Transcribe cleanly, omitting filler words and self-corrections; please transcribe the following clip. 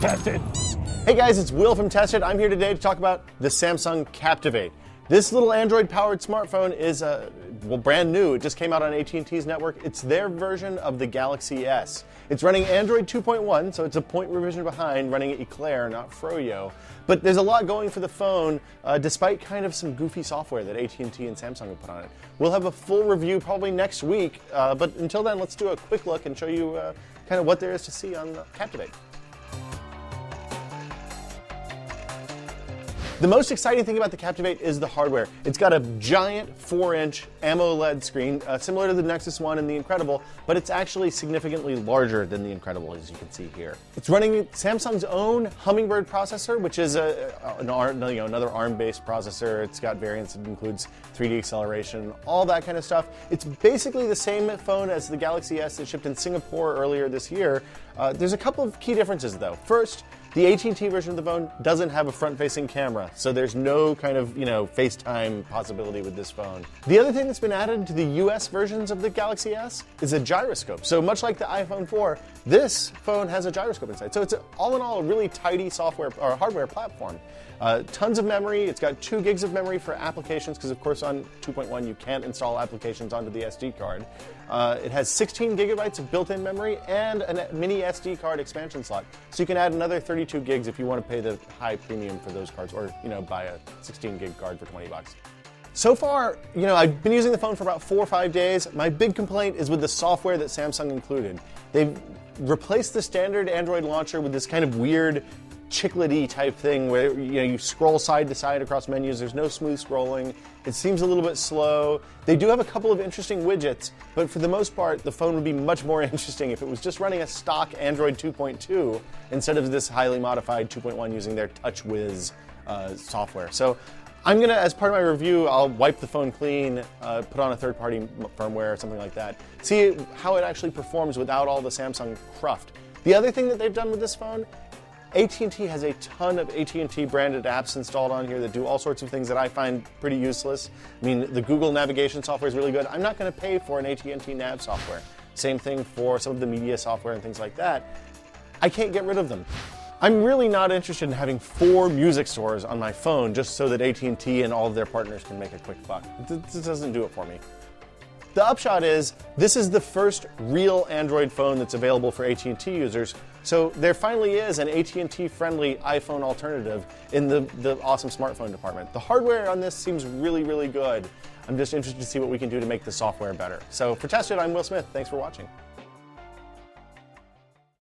Tested. Hey guys, it's Will from Tested. I'm here today to talk about the Samsung Captivate. This little Android-powered smartphone is brand new. It just came out on AT&T's network. It's their version of the Galaxy S. It's running Android 2.1, so it's a point revision behind, running Eclair, not Froyo. But there's a lot going for the phone, despite kind of some goofy software that AT&T and Samsung have put on it. We'll have a full review probably next week, but until then, let's do a quick look and show you kind of what there is to see on the Captivate. The most exciting thing about the Captivate is the hardware. It's got a giant 4-inch AMOLED screen, similar to the Nexus 1 and the Incredible, but it's actually significantly larger than the Incredible, as you can see here. It's running Samsung's own Hummingbird processor, which is another ARM-based processor. It's got variants that includes 3D acceleration, all that kind of stuff. It's basically the same phone as the Galaxy S that shipped in Singapore earlier this year. There's a couple of key differences, though. First, the AT&T version of the phone doesn't have a front-facing camera, so there's no kind of, FaceTime possibility with this phone. The other thing that's been added to the US versions of the Galaxy S is a gyroscope. So much like the iPhone 4, this phone has a gyroscope inside. So it's all in all a really tidy software or hardware platform. Tons of memory. It's got 2 gigs of memory for applications, because of course on 2.1 you can't install applications onto the SD card. It has 16 gigabytes of built-in memory and a mini SD card expansion slot. So you can add another 32 gigs if you want to pay the high premium for those cards, or buy a 16 gig card for 20 bucks. So far, I've been using the phone for about 4 or 5 days. My big complaint is with the software that Samsung included. They've replaced the standard Android launcher with this kind of weird chiclety type thing where you scroll side to side across menus. There's no smooth scrolling. It seems a little bit slow. They do have a couple of interesting widgets, but for the most part, the phone would be much more interesting if it was just running a stock Android 2.2 instead of this highly modified 2.1 using their TouchWiz software. So I'm gonna, as part of my review, I'll wipe the phone clean, put on a third-party firmware or something like that, see how it actually performs without all the Samsung cruft. The other thing that they've done with this phone, AT&T has a ton of AT&T branded apps installed on here that do all sorts of things that I find pretty useless. I mean, the Google navigation software is really good. I'm not going to pay for an AT&T nav software. Same thing for some of the media software and things like that. I can't get rid of them. I'm really not interested in having 4 music stores on my phone just so that AT&T and all of their partners can make a quick buck. This doesn't do it for me. The upshot is, this is the first real Android phone that's available for AT&T users, so there finally is an AT&T-friendly iPhone alternative in the awesome smartphone department. The hardware on this seems really, really good. I'm just interested to see what we can do to make the software better. So for Tested, I'm Will Smith. Thanks for watching.